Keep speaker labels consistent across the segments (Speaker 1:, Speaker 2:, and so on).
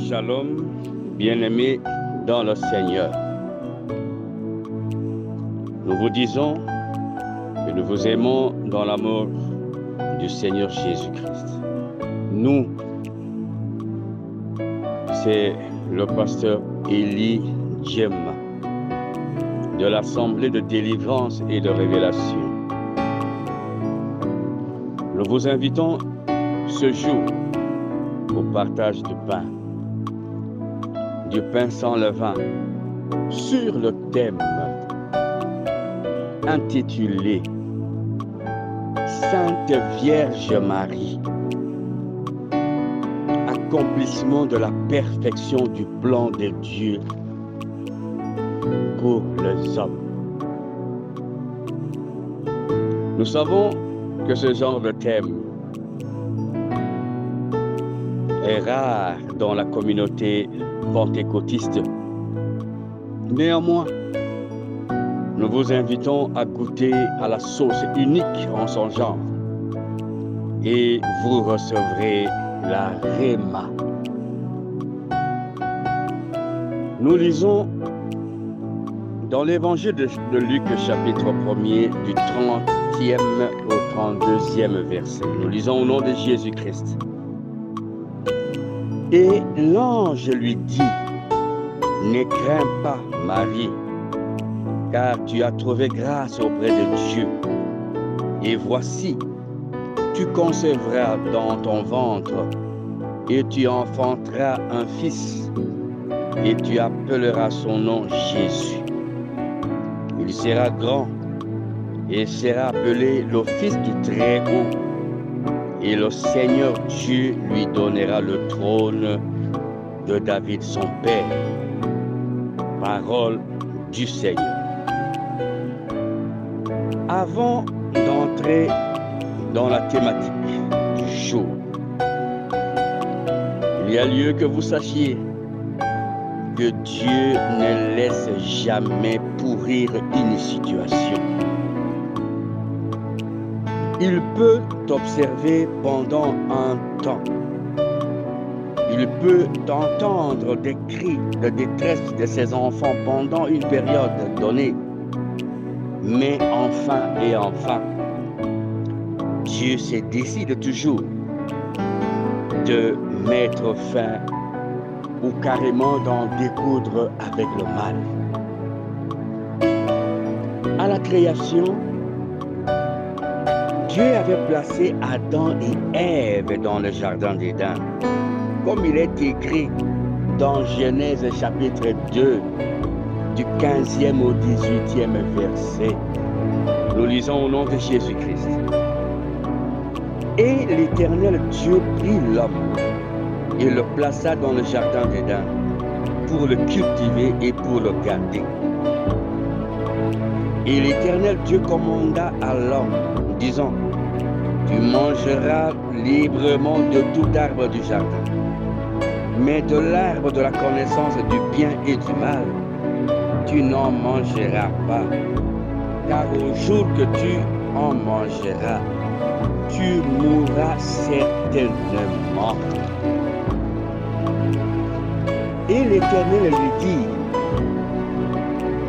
Speaker 1: Shalom, bien-aimés dans le Seigneur. Nous vous disons que nous vous aimons dans l'amour du Seigneur Jésus-Christ. Nous, c'est le pasteur Élie Djem de l'Assemblée de délivrance et de révélation. Nous vous invitons ce jour au partage du pain sans levain, sur le thème intitulé Sainte Vierge Marie, accomplissement de la perfection du plan de Dieu pour les hommes. Nous savons que ce genre de thème est rare dans la communauté pentecôtiste. Néanmoins, nous vous invitons à goûter à la sauce unique en son genre et vous recevrez la Réma. Nous lisons dans l'évangile de Luc, chapitre 1er, du 30e au 32e verset. Nous lisons au nom de Jésus-Christ. Et l'ange lui dit, « Ne crains pas, Marie, car tu as trouvé grâce auprès de Dieu. Et voici, tu concevras dans ton ventre, et tu enfanteras un fils, et tu appelleras son nom Jésus. Il sera grand, et sera appelé le Fils du Très-Haut. Et le Seigneur Dieu lui donnera le trône de David son père. » Parole du Seigneur. Avant d'entrer dans la thématique du jour, il y a lieu que vous sachiez que Dieu ne laisse jamais pourrir une situation. Il peut t'observer pendant un temps. Il peut entendre des cris de détresse de ses enfants pendant une période donnée. Mais enfin, Dieu se décide toujours de mettre fin ou carrément d'en découdre avec le mal. À la création, Dieu avait placé Adam et Ève dans le jardin d'Éden, comme il est écrit dans Genèse chapitre 2, du 15e au 18e verset. Nous lisons au nom de Jésus-Christ. Et l'Éternel Dieu prit l'homme et le plaça dans le jardin d'Éden pour le cultiver et pour le garder. Et l'Éternel Dieu commanda à l'homme, disant, « Tu mangeras librement de tout arbre du jardin, mais de l'arbre de la connaissance du bien et du mal, tu n'en mangeras pas, car au jour que tu en mangeras, tu mourras certainement. » Et l'Éternel lui dit,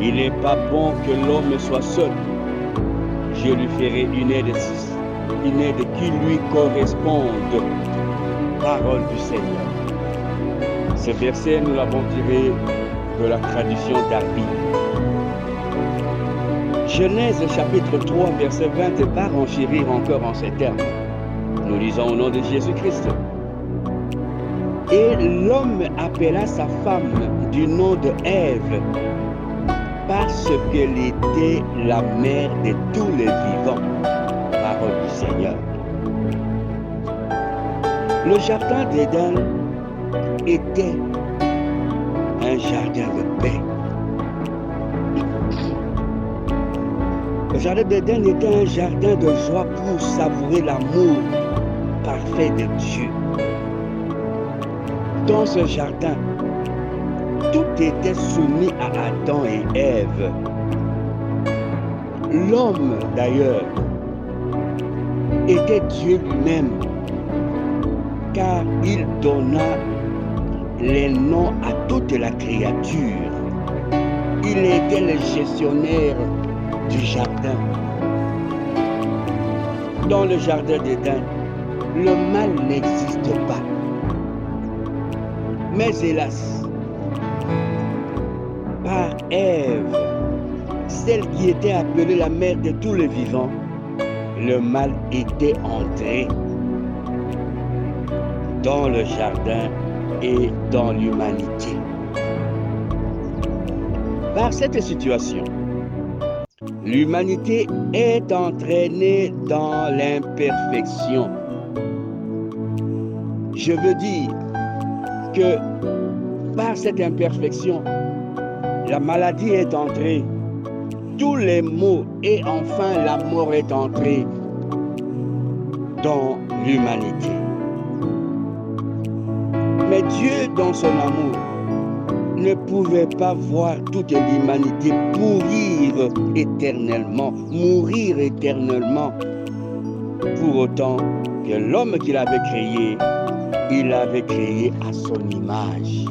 Speaker 1: « Il n'est pas bon que l'homme soit seul. Je lui ferai une aide qui lui corresponde. » Parole du Seigneur. Ce verset, nous l'avons tiré de la tradition d'Arbi. Genèse chapitre 3, verset 20 va renchérir encore en ces termes. Nous lisons au nom de Jésus-Christ. Et l'homme appela sa femme du nom de Ève, parce qu'elle était la mère de tous les vivants. Parole du Seigneur. Le jardin d'Éden était un jardin de paix. Le jardin d'Éden était un jardin de joie pour savourer l'amour parfait de Dieu. Dans ce jardin, tout était soumis à Adam et Ève. L'homme, d'ailleurs, était Dieu lui-même, car il donna les noms à toute la créature. Il était le gestionnaire du jardin. Dans le jardin d'Éden, le mal n'existe pas. Mais hélas, par Ève, celle qui était appelée la mère de tous les vivants, le mal était entré dans le jardin et dans l'humanité. Par cette situation, l'humanité est entraînée dans l'imperfection. Je veux dire que par cette imperfection, la maladie est entrée, tous les maux et enfin la mort est entrée dans l'humanité. Mais Dieu, dans son amour, ne pouvait pas voir toute l'humanité pourrir éternellement, mourir éternellement. Pour autant que l'homme qu'il avait créé, il l'avait créé à son image.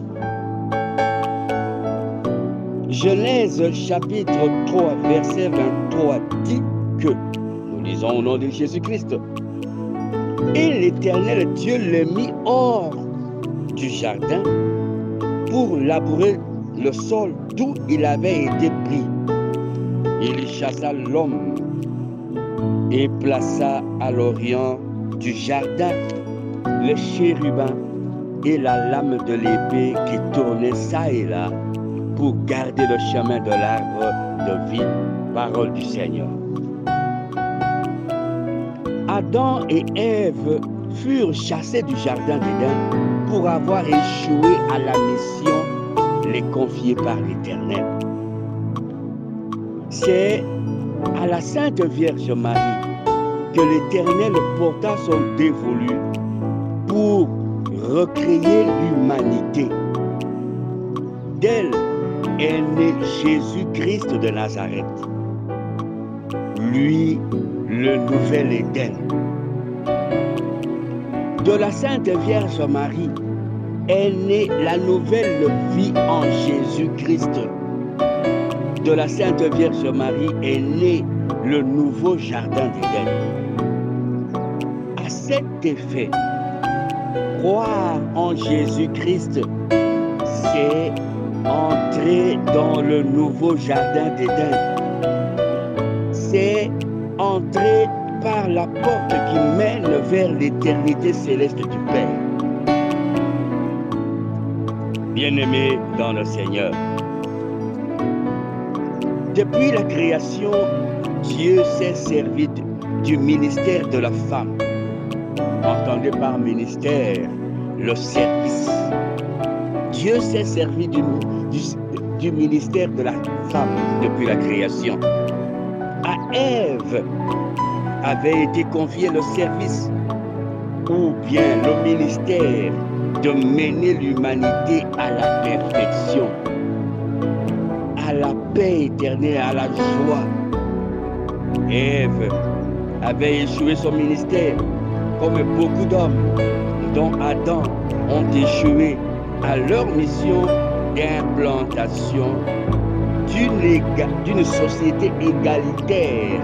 Speaker 1: Genèse chapitre 3, verset 23 dit que, nous lisons au nom de Jésus-Christ, et l'Éternel Dieu le mit hors du jardin pour labourer le sol d'où il avait été pris. Il chassa l'homme et plaça à l'orient du jardin le chérubin et la lame de l'épée qui tournait çà et là pour garder le chemin de l'arbre de vie, parole du Seigneur. Adam et Ève furent chassés du jardin d'Éden pour avoir échoué à la mission les confiée par l'Éternel. C'est à la Sainte Vierge Marie que l'Éternel porta son dévolu pour recréer l'humanité. D'elle est né Jésus-Christ de Nazareth, lui le nouvel Éden. De la Sainte Vierge Marie est née la nouvelle vie en Jésus-Christ. De la Sainte Vierge Marie est né le nouveau jardin d'Éden. À cet effet, croire en Jésus-Christ, c'est entrer dans le nouveau jardin d'Éden. C'est entrer par la porte qui mène vers l'éternité céleste du Père. Bien-aimés dans le Seigneur, depuis la création, Dieu s'est servi du ministère de la femme. Entendez par ministère le service. Dieu s'est servi du ministère de la femme depuis la création. À Ève avait été confié le service ou bien le ministère de mener l'humanité à la perfection, à la paix éternelle, à la joie. Ève avait échoué son ministère comme beaucoup d'hommes, dont Adam, ont échoué à leur mission d'implantation d'une société égalitaire,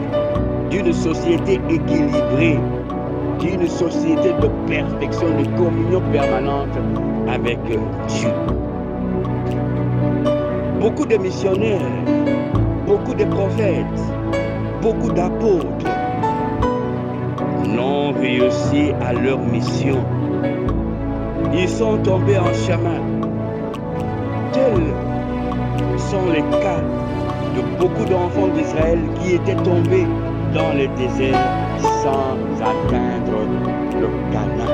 Speaker 1: d'une société équilibrée, d'une société de perfection, de communion permanente avec Dieu. Beaucoup de missionnaires, beaucoup de prophètes, beaucoup d'apôtres n'ont réussi à leur mission. Ils sont tombés en chemin. Tels sont les cas de beaucoup d'enfants d'Israël qui étaient tombés dans le désert sans atteindre le Canaan,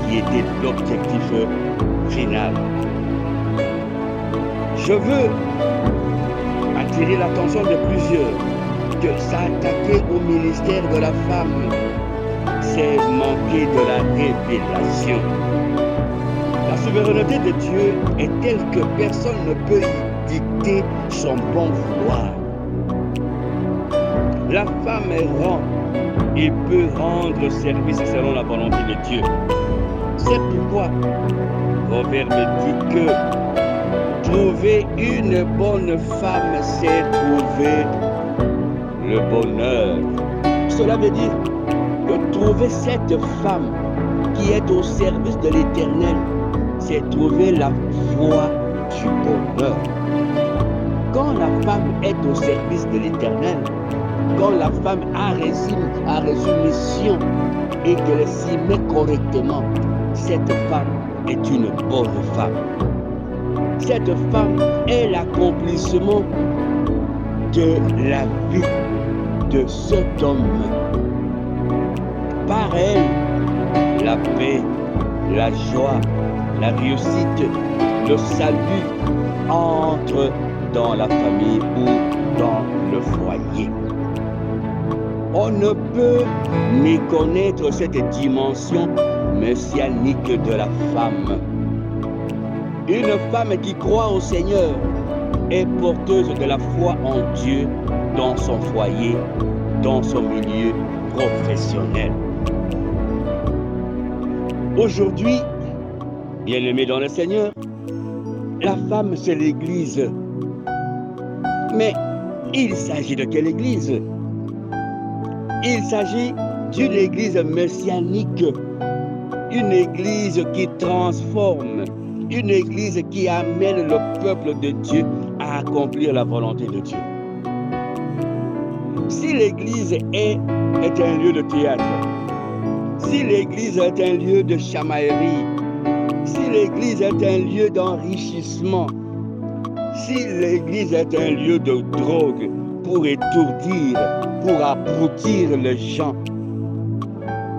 Speaker 1: qui était l'objectif final. Je veux attirer l'attention de plusieurs que s'attaquer au ministère de la femme, c'est manquer de la révélation. La souveraineté de Dieu est telle que personne ne peut y dicter son bon vouloir. La femme rend et peut rendre service selon la volonté de Dieu. C'est pourquoi Proverbe dit que trouver une bonne femme, c'est trouver le bonheur. Cela veut dire que trouver cette femme qui est au service de l'Éternel, c'est trouver la voie du bonheur. Quand la femme est au service de l'Éternel, quand la femme a reçu mission et qu'elle s'y met correctement, cette femme est une bonne femme. Cette femme est l'accomplissement de la vie de cet homme. Par elle, la paix, la joie, la réussite, le salut entrent dans la famille ou dans le foyer. On ne peut méconnaître cette dimension messianique de la femme. Une femme qui croit au Seigneur est porteuse de la foi en Dieu dans son foyer, dans son milieu professionnel. Aujourd'hui, bien-aimés dans le Seigneur, la femme c'est l'Église. Mais il s'agit de quelle Église? Il s'agit d'une Église messianique, une Église qui transforme, une Église qui amène le peuple de Dieu à accomplir la volonté de Dieu. Si l'Église est un lieu de théâtre, si l'Église est un lieu de chamaillerie, si l'Église est un lieu d'enrichissement, si l'Église est un lieu de drogue pour étourdir, pour abrutir les gens,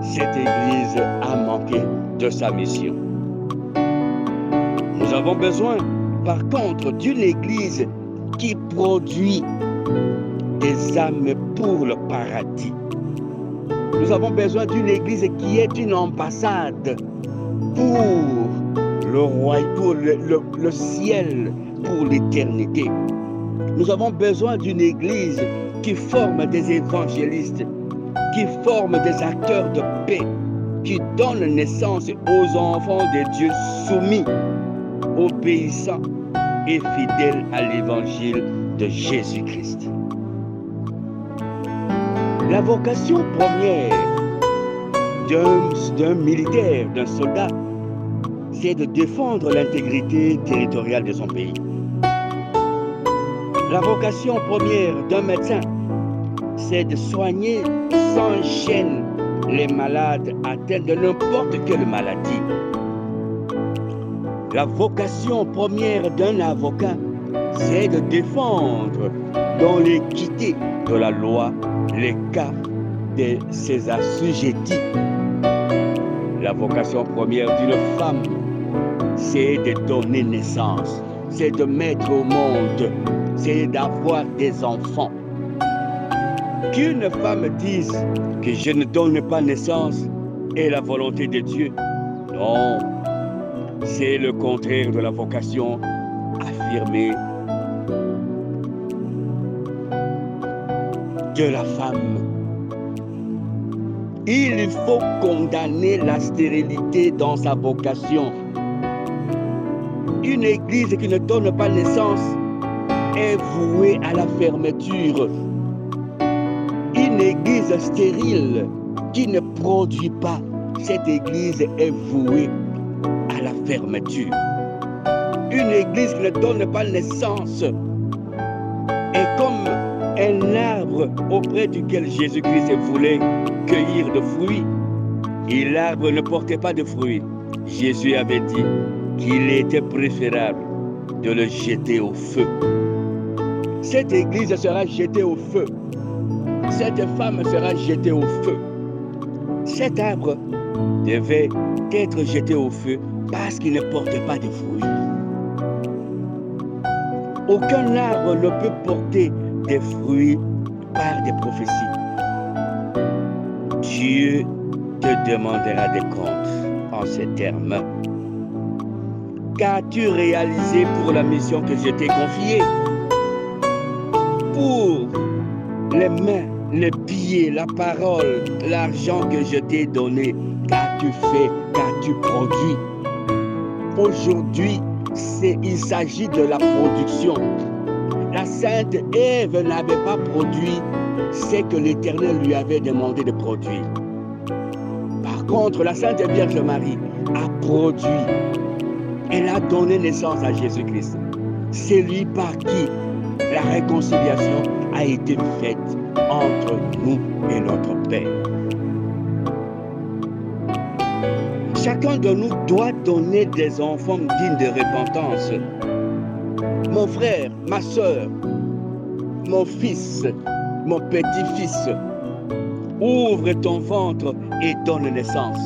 Speaker 1: cette Église a manqué de sa mission. Nous avons besoin, par contre, d'une Église qui produit des âmes pour le paradis. Nous avons besoin d'une Église qui est une ambassade pour le roi, pour le ciel, pour l'éternité. Nous avons besoin d'une Église qui forme des évangélistes, qui forme des acteurs de paix, qui donne naissance aux enfants de Dieu soumis, obéissants et fidèles à l'évangile de Jésus-Christ. La vocation première d'un militaire, d'un soldat, c'est de défendre l'intégrité territoriale de son pays. La vocation première d'un médecin, c'est de soigner sans gêne les malades atteints de n'importe quelle maladie. La vocation première d'un avocat, c'est de défendre dans l'équité de la loi les cas de ses assujettis. La vocation première d'une femme, c'est de donner naissance, c'est de mettre au monde, c'est d'avoir des enfants. Qu'une femme dise que je ne donne pas naissance est la volonté de Dieu. Non, c'est le contraire de la vocation affirmée de la femme. Il faut condamner la stérilité dans sa vocation. Une église qui ne donne pas naissance est vouée à la fermeture. Une église stérile qui ne produit pas, cette église est vouée à la fermeture. Une église qui ne donne pas naissance est comme un arbre auprès duquel Jésus-Christ voulait cueillir de fruits. Et l'arbre ne portait pas de fruits. Jésus avait dit qu'il était préférable de le jeter au feu. Cette église sera jetée au feu. Cette femme sera jetée au feu. Cet arbre devait être jeté au feu parce qu'il ne portait pas de fruits. Aucun arbre ne peut porter des fruits par des prophéties. Dieu te demandera des comptes en ces termes. Qu'as-tu réalisé pour la mission que je t'ai confiée? Pour les mains, les billets, la parole, l'argent que je t'ai donné, qu'as-tu fait, qu'as-tu produit? Aujourd'hui, il s'agit de la production. La sainte Ève n'avait pas produit ce que l'Éternel lui avait demandé de produire. Par contre, la Sainte Vierge Marie a produit. Elle a donné naissance à Jésus-Christ. C'est lui par qui la réconciliation a été faite entre nous et notre Père. Chacun de nous doit donner des enfants dignes de repentance. Mon frère, ma soeur, mon fils, mon petit-fils, ouvre ton ventre et donne naissance.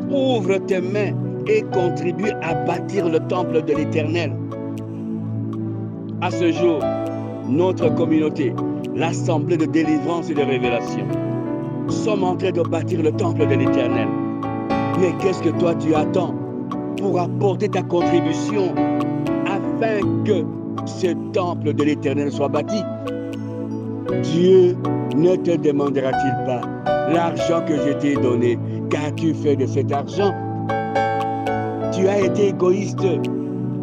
Speaker 1: Ouvre tes mains et contribue à bâtir le temple de l'Éternel. À ce jour, notre communauté, l'Assemblée de délivrance et de révélation, sommes en train de bâtir le temple de l'Éternel. Mais qu'est-ce que toi tu attends pour apporter ta contribution afin que ce temple de l'Éternel soit bâti? Dieu ne te demandera-t-il pas l'argent que je t'ai donné? Qu'as-tu fait de cet argent? Tu as été égoïste.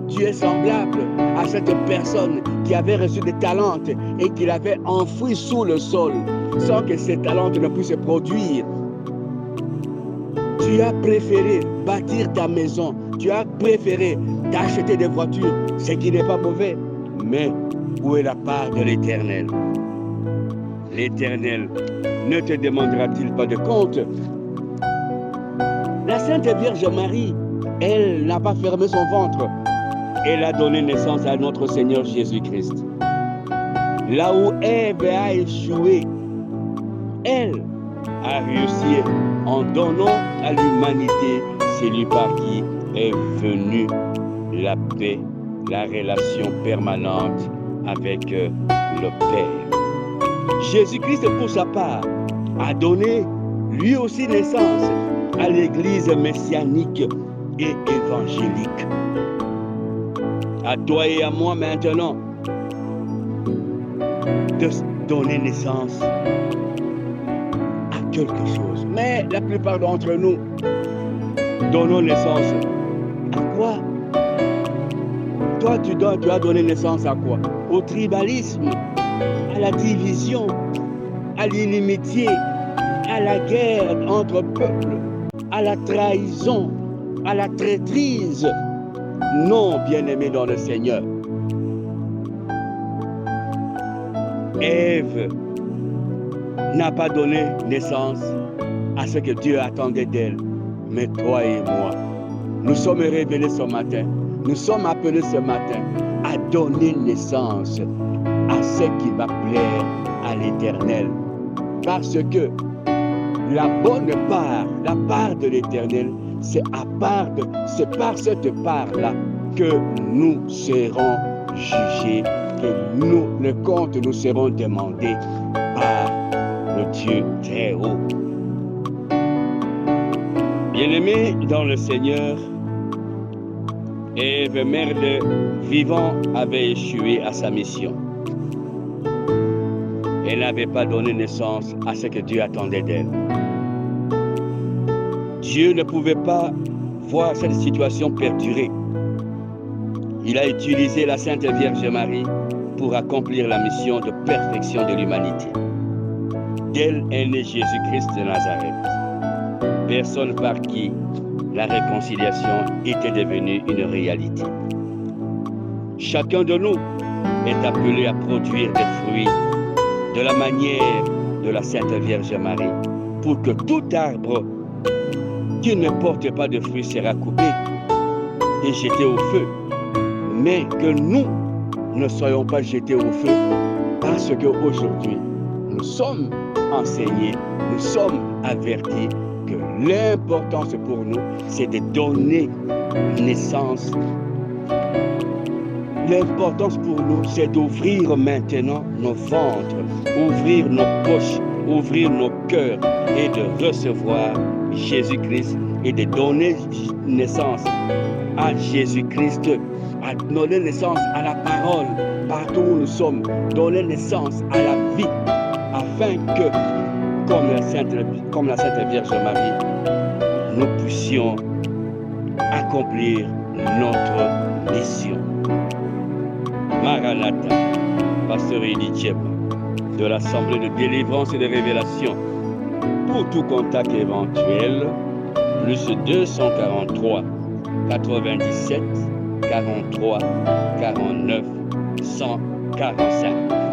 Speaker 1: Tu es semblable à cette personne qui avait reçu des talents et qui l'avait enfoui sous le sol sans que ces talents ne puissent se produire. Tu as préféré bâtir ta maison. Tu as préféré t'acheter des voitures, ce qui n'est pas mauvais. Mais où est la part de l'Éternel? L'Éternel ne te demandera-t-il pas de compte? La Sainte Vierge Marie, elle n'a pas fermé son ventre. Elle a donné naissance à notre Seigneur Jésus-Christ. Là où Ève a échoué, elle a réussi en donnant à l'humanité celui par qui est venue la paix, la relation permanente avec le Père. Jésus-Christ, pour sa part, a donné lui aussi naissance à l'Église messianique et évangélique. À toi et à moi maintenant de donner naissance à quelque chose. Mais la plupart d'entre nous donnons naissance à quoi? Toi, tu as donné naissance à quoi? Au tribalisme, à la division, à l'inimitié, à la guerre entre peuples, à la trahison, à la traîtrise. Non, bien-aimé dans le Seigneur. Ève n'a pas donné naissance à ce que Dieu attendait d'elle. Mais toi et moi, nous sommes révélés ce matin. Nous sommes appelés ce matin à donner naissance à ce qui va plaire à l'Éternel. Parce que la bonne part, la part de l'Éternel, c'est par cette part-là que nous serons jugés, que le compte nous serons demandés par le Dieu très haut. Bien-aimés dans le Seigneur, Ève, mère de vivant, avait échoué à sa mission. Elle n'avait pas donné naissance à ce que Dieu attendait d'elle. Dieu ne pouvait pas voir cette situation perdurer. Il a utilisé la Sainte Vierge Marie pour accomplir la mission de perfection de l'humanité. D'elle est né Jésus-Christ de Nazareth, personne par qui la réconciliation était devenue une réalité. Chacun de nous est appelé à produire des fruits de la manière de la Sainte Vierge Marie, pour que tout arbre qui ne porte pas de fruits sera coupé et jeté au feu. Mais que nous ne soyons pas jetés au feu, parce qu'aujourd'hui, nous sommes enseignés, nous sommes avertis que l'importance pour nous, c'est de donner naissance. L'importance pour nous, c'est d'ouvrir maintenant nos ventres, ouvrir nos poches, ouvrir nos cœurs et de recevoir Jésus-Christ et de donner naissance à Jésus-Christ, à donner naissance à la parole partout où nous sommes, donner naissance à la vie, afin que, comme la Sainte Vierge Marie, nous puissions accomplir notre mission. Maranatha, pasteur Eddie Djem, de l'Assemblée de délivrance et de révélation. Pour tout contact éventuel, plus 243 97 43 49 145.